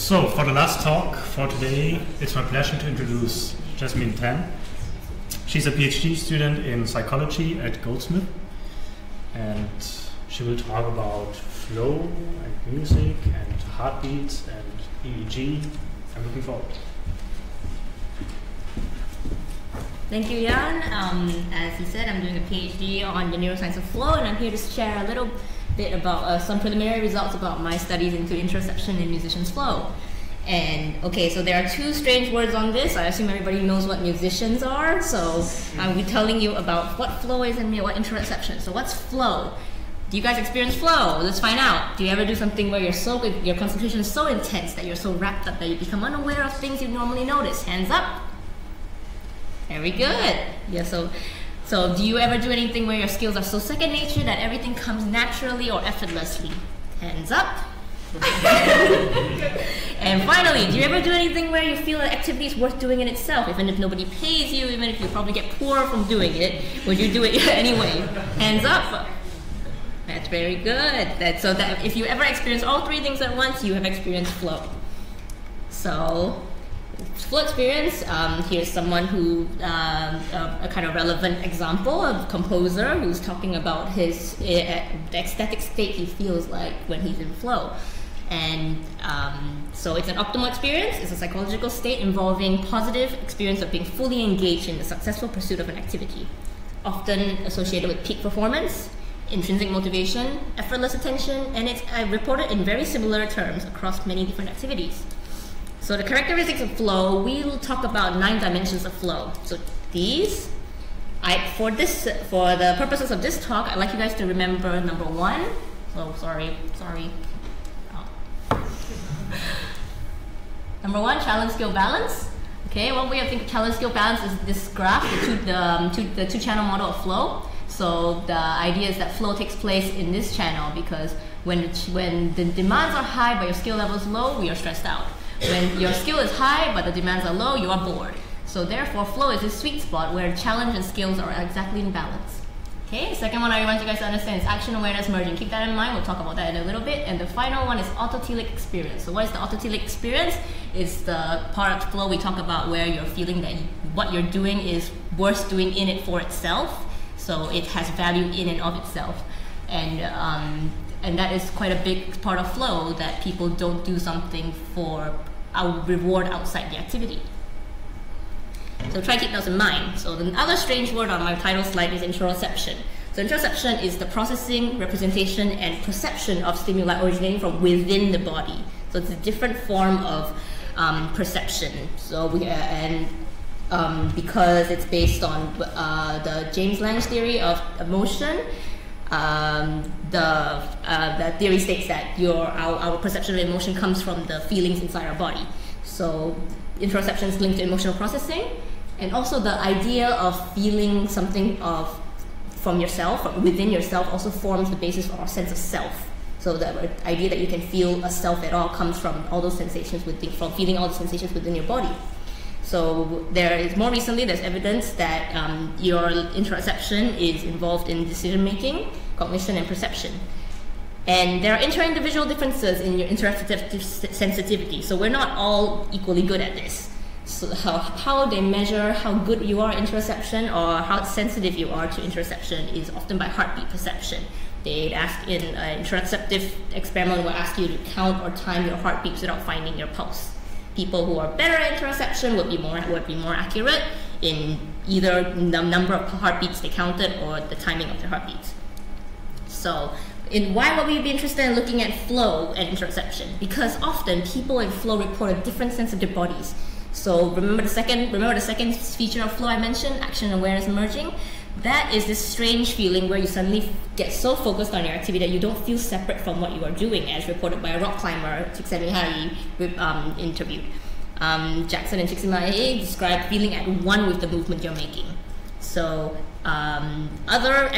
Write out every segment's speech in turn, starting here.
So, for the last talk for today, it's my pleasure to introduce SysMus17. She's a PhD student in psychology at Goldsmith, and she will talk about flow and music and heartbeats and EEG. I'm looking forward. Thank you, Jan. As he said, I'm doing a PhD on the neuroscience of flow, and I'm here to share a little bit about some preliminary results about my studies into interoception in musicians' flow. And okay, so there are two strange words on this. I assume everybody knows what musicians are, so I'll be telling you about what flow is and what interoception. So what's flow? Do you guys experience flow? Let's find out. Do you ever do something where your concentration is so intense that you're so wrapped up that you become unaware of things you normally notice? Hands up. Very good. Yeah, so do you ever do anything where your skills are so second nature that everything comes naturally or effortlessly? Hands up. And finally, do you ever do anything where you feel that activity is worth doing in itself, even if nobody pays you, even if you probably get poor from doing it? Would you do it anyway? Hands up. That's very good. So that if you ever experience all three things at once, you have experienced flow. So flow experience, here's someone who, a kind of relevant example of a composer who's talking about his the ecstatic state he feels like when he's in flow. And so it's an optimal experience. It's a psychological state involving positive experience of being fully engaged in the successful pursuit of an activity, often associated with peak performance, intrinsic motivation, effortless attention, and it's reported in very similar terms across many different activities. So the characteristics of flow, we'll talk about 9 dimensions of flow. So these, for the purposes of this talk, I'd like you guys to remember number 1. Oh, sorry. Oh. Number 1, challenge, skill, balance. Okay, one way of thinking of challenge, skill, balance is this graph, the two-channel model of flow. So the idea is that flow takes place in this channel because when the demands are high but your skill level is low, we are stressed out. When your skill is high but the demands are low, you are bored. So therefore, flow is this sweet spot where challenge and skills are exactly in balance. Okay, the second one I want you guys to understand is action, awareness, merging. Keep that in mind, we'll talk about that in a little bit. And the final one is autotelic experience. So what is the autotelic experience? It's the part of flow we talk about where you're feeling that what you're doing is worth doing in it for itself. So it has value in and of itself. And that is quite a big part of flow, that people don't do something for a reward outside the activity. So try to keep those in mind. So the other strange word on my title slide is interoception. So interoception is the processing, representation, and perception of stimuli originating from within the body. So it's a different form of perception. So because it's based on the James Lange theory of emotion, the theory states that our perception of emotion comes from the feelings inside our body. So interoception is linked to emotional processing, and also the idea of feeling something from yourself, or within yourself, also forms the basis for our sense of self. So the idea that you can feel a self at all comes from all those sensations from feeling all the sensations within your body. So more recently, there's evidence that your interoception is involved in decision-making, cognition, and perception. And there are inter-individual differences in your interoceptive sensitivity. So we're not all equally good at this. So how they measure how good you are at interoception or how sensitive you are to interoception is often by heartbeat perception. They'd ask in an interoceptive experiment, will ask you to count or time your heartbeats without finding your pulse. People who are better at interoception would be more accurate in either the number of heartbeats they counted or the timing of their heartbeats. So why would we be interested in looking at flow and interoception? Because often people in flow report a different sense of their bodies. So remember the second feature of flow I mentioned, action, awareness, merging? That is this strange feeling where you suddenly get so focused on your activity that you don't feel separate from what you are doing, as reported by a rock climber, Csikszentmihalyi, interviewed. Jackson and Csikszentmihalyi described feeling at one with the movement you're making. So other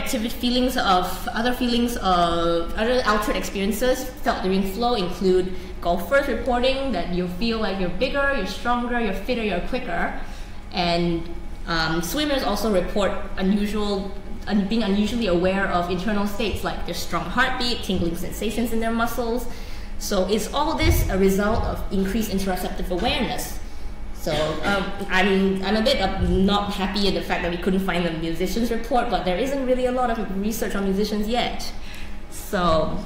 altered experiences felt during flow include golfers reporting that you feel like you're bigger, you're stronger, you're fitter, you're quicker, and swimmers also report being unusually aware of internal states like their strong heartbeat, tingling sensations in their muscles. So is all this a result of increased interoceptive awareness? So I'm a bit not happy in the fact that we couldn't find the musicians report, but there isn't really a lot of research on musicians yet. So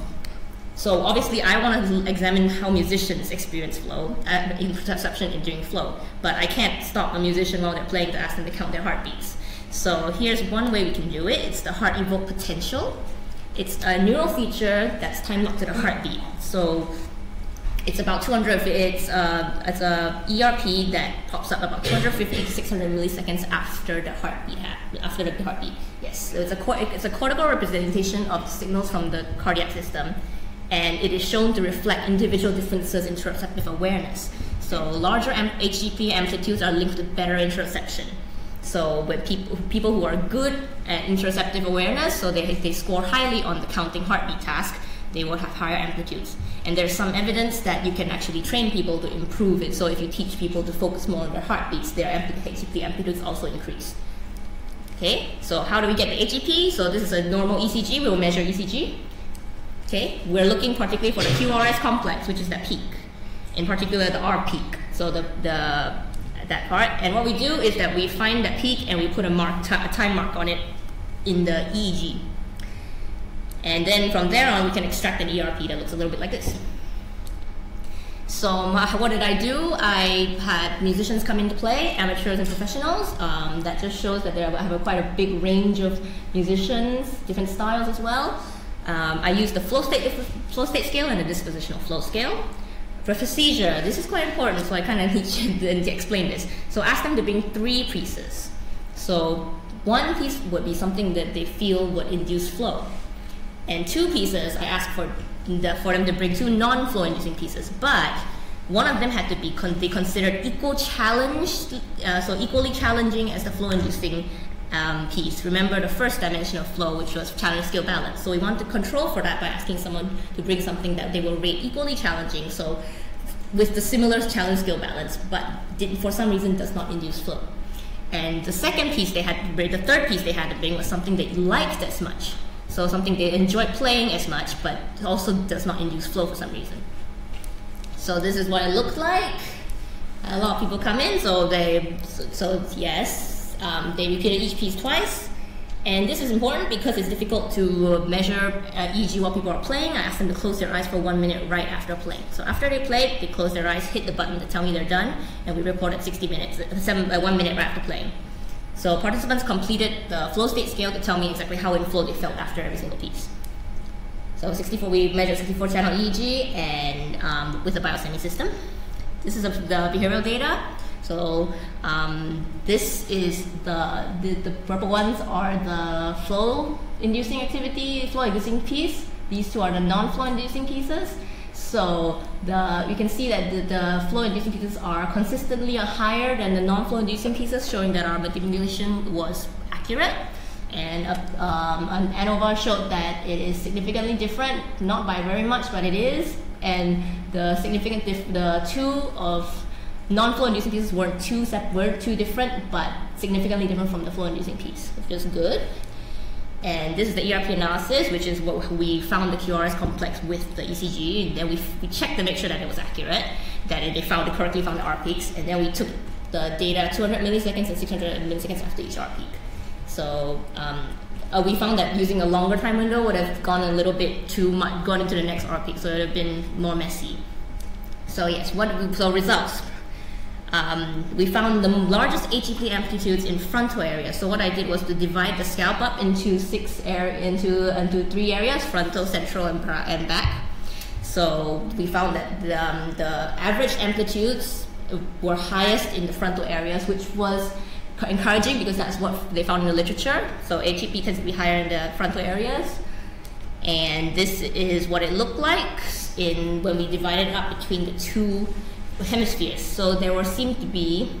obviously I want to examine how musicians experience flow, interoception during flow, but I can't stop a musician while they're playing to ask them to count their heartbeats. So here's one way we can do it. It's the heart evoked potential. It's a neural feature that's time locked to the heartbeat. So it's about 200. It's a ERP that pops up about 250 to 600 milliseconds after the heartbeat. Yes, so it's a cortical representation of the signals from the cardiac system, and it is shown to reflect individual differences in interoceptive awareness. So larger HGP amplitudes are linked to better interoception. So with people who are good at interoceptive awareness, so they score highly on the counting heartbeat task, they will have higher amplitudes. And there's some evidence that you can actually train people to improve it. So if you teach people to focus more on their heartbeats, their HGP amplitudes also increase. Okay, so how do we get the HGP? So this is a normal ECG. We'll measure ECG. Okay, we're looking particularly for the QRS complex, which is that peak. In particular, the R peak. So that part. And what we do is that we find that peak and we put a time mark on it in the EEG. And then from there on, we can extract an ERP that looks a little bit like this. So what did I do? I had musicians come in to play, amateurs and professionals. That just shows that I have quite a big range of musicians, different styles as well. I used the flow state scale and the dispositional flow scale. For seizure, this is quite important, so I kind of need to explain this. So ask them to bring 3 pieces. So 1 piece would be something that they feel would induce flow. And 2 pieces, I asked for them to bring 2 non-flow inducing pieces, but one of them had to be they considered equally challenging as the flow inducing piece. Remember the first dimension of flow, which was challenge skill balance. So we want to control for that by asking someone to bring something that they will rate equally challenging, so with the similar challenge skill balance, but for some reason does not induce flow. And the second piece they had to bring, the third piece they had to bring was something they liked as much. So something they enjoy playing as much, but also does not induce flow for some reason. So this is what it looked like. A lot of people come in, yes, they repeated each piece twice. And this is important because it's difficult to measure EEG while people are playing. I asked them to close their eyes for 1 minute right after playing. So after they played, they closed their eyes, hit the button to tell me they're done, and we reported 60 minutes, 1 minute right after playing. So participants completed the flow state scale to tell me exactly how in flow they felt after every single piece. So we measured 64 channel EEG and with the biosemi system. This is the behavioral data. So this is the purple ones are the flow inducing piece. These 2 are the non-flow inducing pieces. So you can see that the flow inducing pieces are consistently higher than the non-flow inducing pieces, showing that our manipulation was accurate. And an ANOVA showed that it is significantly different, not by very much, but it is. And the 2 of non-flow inducing pieces were too different, but significantly different from the flow inducing piece, which is good. And this is the ERP analysis, which is what we found the QRS complex with the ECG. And then we checked to make sure that it was accurate, that they correctly found the R peaks. And then we took the data 200 milliseconds and 600 milliseconds after each R peak. So we found that using a longer time window would have gone a little bit too much, gone into the next R peak, so it would have been more messy. So yes, results. We found the largest HEP amplitudes in frontal area. So what I did was to divide the scalp up into 3 areas: frontal, central, and back. So we found that the average amplitudes were highest in the frontal areas, which was encouraging because that's what they found in the literature. So HEP tends to be higher in the frontal areas. And this is what it looked like when we divided it up between the 2 hemispheres. So there seemed to be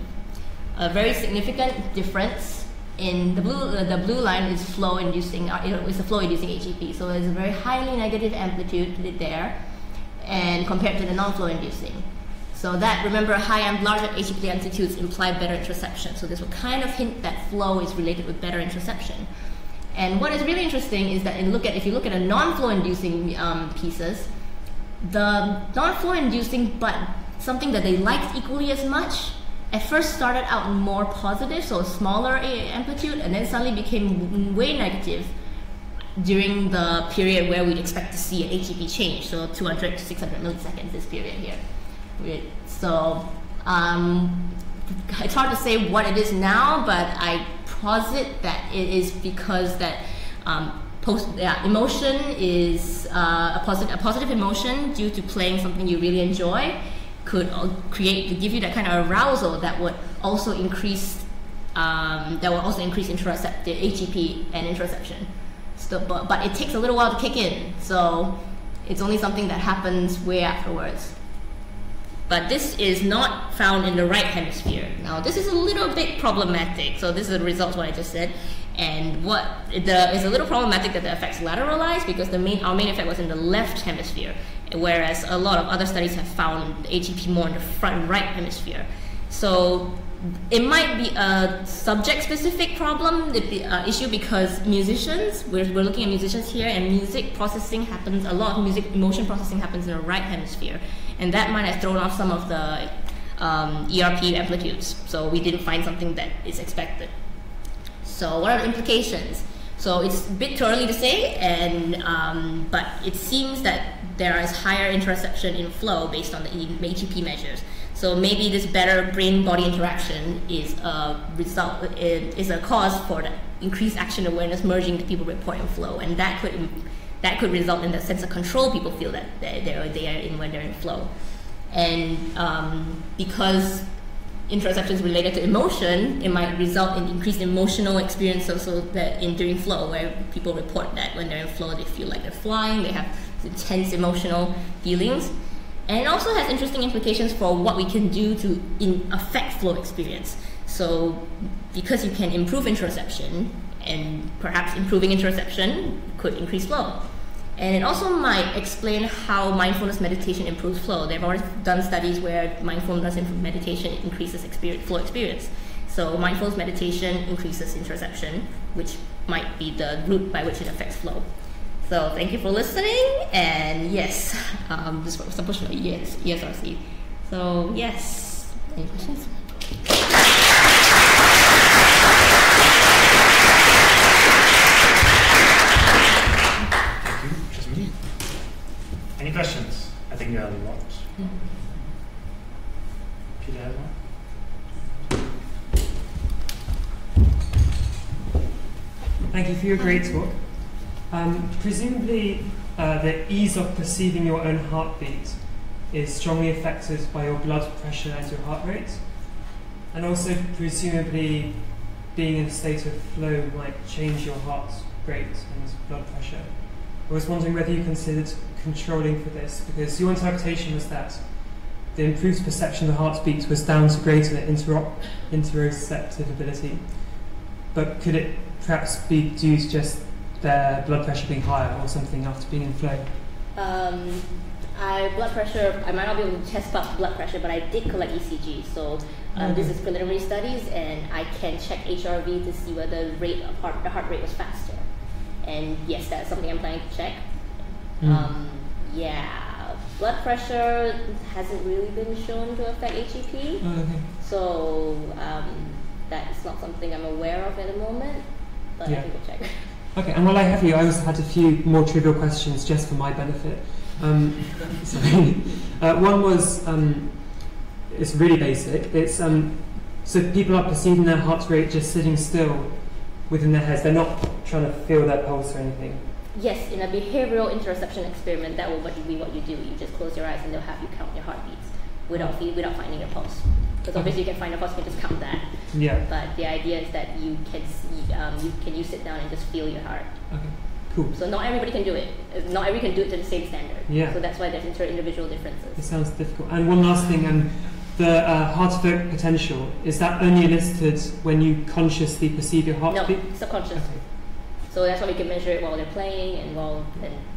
a very significant difference in the blue line is flow inducing. It's a flow inducing HEP. So there's a very highly negative amplitude there, and compared to the non-flow inducing. So that, remember, larger HEP amplitudes imply better interoception. So this will kind of hint that flow is related with better interoception. And what is really interesting is that if you look at a non-flow inducing pieces, the non-flow inducing, but something that they liked equally as much, at first started out more positive, so smaller amplitude, and then suddenly became way negative during the period where we'd expect to see an HEP change, so 200 to 600 milliseconds, this period here. So it's hard to say what it is now, but I posit that it is because that emotion is a positive emotion due to playing something you really enjoy could give you that kind of arousal that would also increase interoceptive HEP and interoception. So, but it takes a little while to kick in, so it's only something that happens way afterwards. But this is not found in the right hemisphere. Now, this is a little bit problematic. So this is the results of what I just said. And it's a little problematic that the effects lateralized because our main effect was in the left hemisphere, whereas a lot of other studies have found HEP more in the front right hemisphere. So it might be a subject-specific problem, issue, because musicians, we're looking at musicians here, and music processing happens, a lot of music emotion processing happens in the right hemisphere. And that might have thrown off some of the ERP amplitudes. So we didn't find something that is expected. So what are the implications? So it's a bit too early to say, but it seems that there is higher interoception in flow based on the HEP measures. So maybe this better brain-body interaction is a cause for the increased action awareness merging that people report in flow, and that could result in the sense of control people feel that they are in when they're in flow. And because interoception is related to emotion, it might result in increased emotional experience during flow, where people report that when they're in flow they feel like they're flying, they have intense emotional feelings. And it also has interesting implications for what we can do to affect flow experience. So because you can improve interoception, and perhaps improving interoception could increase flow. And it also might explain how mindfulness meditation improves flow. They've already done studies where mindfulness meditation increases flow experience. So mindfulness meditation increases interoception, which might be the route by which it affects flow. So thank you for listening, and yes, this was supposed to be ESRC. So yes, any questions? Any questions? I think there are a lot. Peter has one? Thank you for your great talk. Presumably, the ease of perceiving your own heartbeat is strongly affected by your blood pressure and your heart rate. And also, presumably, being in a state of flow might change your heart rate and blood pressure. I was wondering whether you considered controlling for this, because your interpretation was that the improved perception of the heartbeat was down to greater interoceptive ability. But could it perhaps be due to just their blood pressure being higher or something after being in flow? Blood pressure, I might not be able to test out blood pressure, but I did collect ECG. So this is preliminary studies, and I can check HRV to see whether the heart rate was faster. And yes, that's something I'm planning to check. Yeah, blood pressure hasn't really been shown to affect HEP. So that is not something I'm aware of at the moment, but I can go check. Okay, and while I have you, I also had a few more trivial questions just for my benefit. Sorry. One was, it's really basic. It's so people are perceiving their heart rate just sitting still within their heads. They're not trying to feel their pulse or anything. Yes, in a behavioral interoception experiment, that will be what you do. You just close your eyes and they'll have you count your heartbeats without finding your pulse. Because obviously you can find a pulse, you can just count that. Yeah. But the idea is that you can see, you sit down and just feel your heart. Okay, cool. So not everybody can do it. Not everybody can do it to the same standard. Yeah. So that's why there's inter-individual differences. It sounds difficult. And one last thing, the heart evoked potential, is that only elicited when you consciously perceive your heartbeat? No, subconscious. Okay. So that's why we can measure it while they're playing and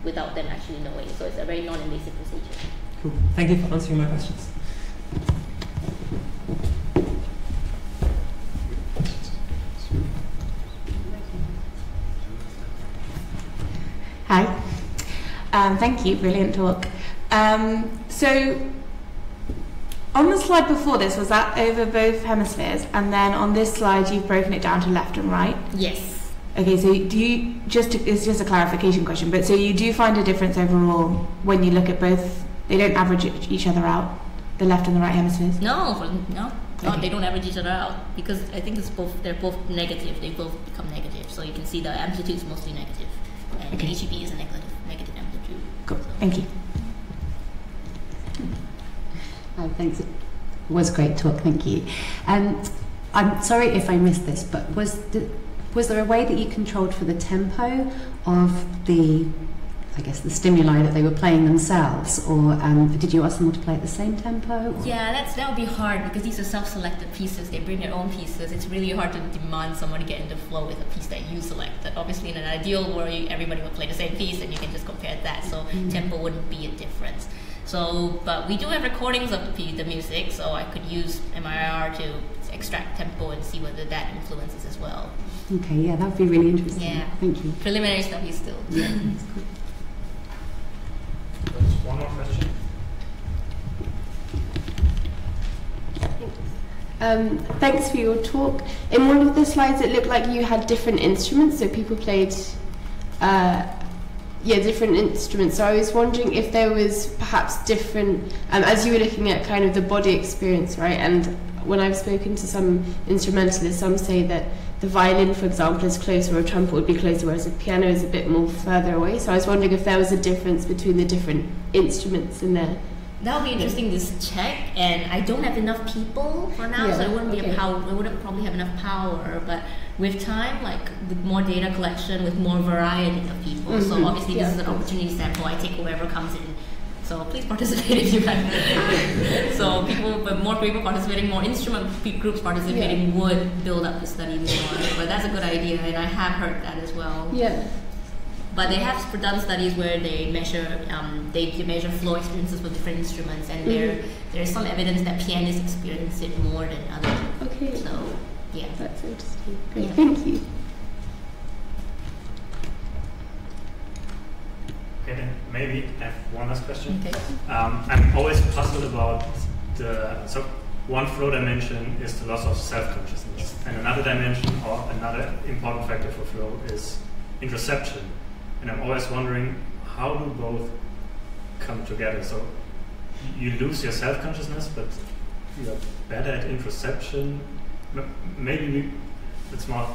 without them actually knowing. So it's a very non-invasive procedure. Cool. Thank you for answering my questions. Hi. Thank you. Brilliant talk. So on the slide before this, was that over both hemispheres? And then on this slide, you've broken it down to left and right? Yes. Okay, so do you, it's just a clarification question, but so you do find a difference overall when you look at both, they don't average each other out, the left and the right hemispheres? No, Okay. they don't average each other out, because I think they're both negative, they both become negative, so you can see the amplitude is mostly negative, and Okay. HEB is a negative amplitude. Cool, thank you. Thanks. It was a great talk, thank you. I'm sorry if I missed this, but was there a way that you controlled for the tempo of the, I guess, the stimuli that they were playing themselves, or did you ask them all to play at the same tempo? Or? Yeah, that would be hard, because these are self-selected pieces, they bring their own pieces. It's really hard to demand someone to get into flow with a piece that you selected. Obviously in an ideal world, everybody would play the same piece and you can just compare that, so tempo wouldn't be a difference. So, but we do have recordings of the music, so I could use MIR to extract tempo and see whether that influences as well. Okay, yeah, that would be really interesting. Yeah. Thank you. Preliminary study still. Yeah, that's cool. There's one more question. Thanks for your talk. In one of the slides, it looked like you had different instruments, so people played, different instruments. So I was wondering if there was perhaps different, as you were looking at kind of the body experience, right? And when I've spoken to some instrumentalists, some say that the violin, for example, is closer, or a trumpet would be closer, whereas a piano is a bit more further away. So I was wondering if there was a difference between the different instruments in there. That would be interesting to check, and I don't have enough people for now, so it wouldn't be I wouldn't probably have enough power, but with time, like with more data collection, with more variety of people, so obviously this is an opportunity sample, I take whoever comes in, so please participate if you can. So more people participating, more instrument groups participating would build up the study more, but that's a good idea, and I have heard that as well. Yeah. But they have done studies where they measure flow experiences with different instruments, and there is some evidence that pianists experience it more than others. Okay. So yeah, that's interesting. Great. Yeah. Thank you. Okay, then maybe I have one last question. Okay. I'm always puzzled about so one flow dimension is the loss of self-consciousness, and another dimension, or another important factor for flow, is interoception. And I'm always wondering, how do both come together? So you lose your self-consciousness, but you're better at interoception. Maybe it's more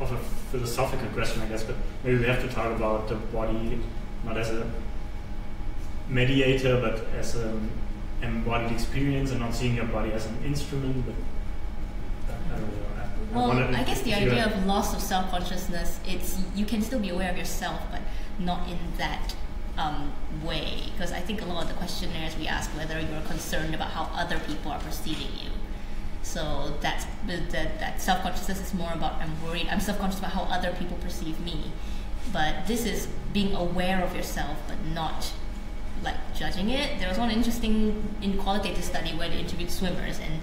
of a philosophical question, I guess, but maybe we have to talk about the body not as a mediator, but as an embodied experience, and not seeing your body as an instrument. But I don't know. I guess the idea of loss of self-consciousness, you can still be aware of yourself, but not in that way. Because I think a lot of the questionnaires we ask whether you're concerned about how other people are perceiving you. So that self-consciousness is more about I'm self-conscious about how other people perceive me. But this is being aware of yourself, but not like judging it. There was one interesting qualitative study where they interviewed swimmers, and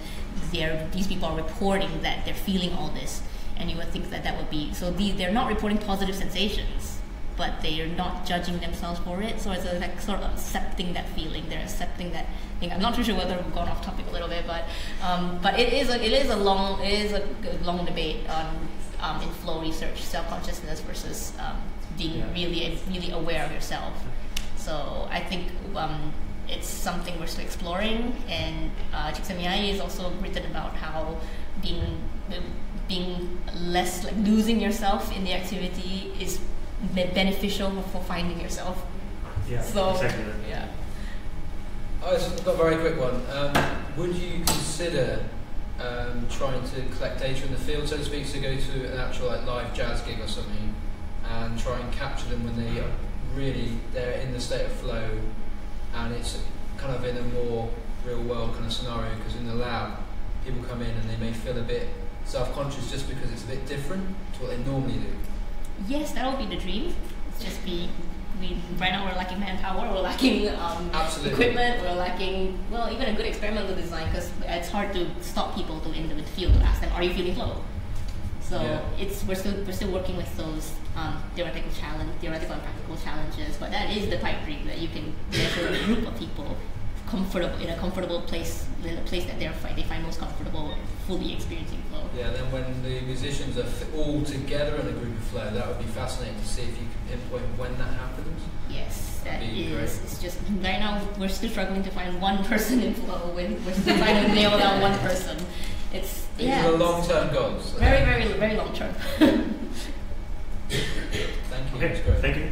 these people are reporting that they're feeling all this, and you would think that would be so. They're not reporting positive sensations, but they are not judging themselves for it. So it's like sort of accepting that feeling. They're accepting that thing. I'm not too sure whether we've gone off topic a little bit, but it is a long debate on in flow research, self-consciousness versus being really aware of yourself. So I think it's something we're still exploring, and Csikszentmihalyi has also written about how being less, like losing yourself in the activity, is beneficial for finding yourself. Yeah, so, exactly. Yeah. I've got a very quick one. Would you consider trying to collect data in the field, so to speak, to go to an actual live jazz gig or something, and try and capture them when they are they're in the state of flow, and it's kind of in a more real world kind of scenario, because in the lab people come in and they may feel a bit self-conscious just because it's a bit different to what they normally do. Yes, that would be the dream. It's just right now we're lacking manpower, we're lacking equipment, we're lacking, even a good experimental design, because it's hard to stop people in the field to ask them, are you feeling flow? So Yeah. we're still working with those theoretical and practical challenges, but that is the pipe dream, that you can get a group of people in a comfortable place, in a place that they find most comfortable, fully experiencing flow. Yeah, then when the musicians are all together in a group of flow, that would be fascinating to see if you can pinpoint when that happens. Yes, that That'd be is. great. It's just right now we're still struggling to find one person in flow. We're still trying to nail down one person. These are the long-term goals. Very, very, very long term. Thank you. Okay, That's great. thank you.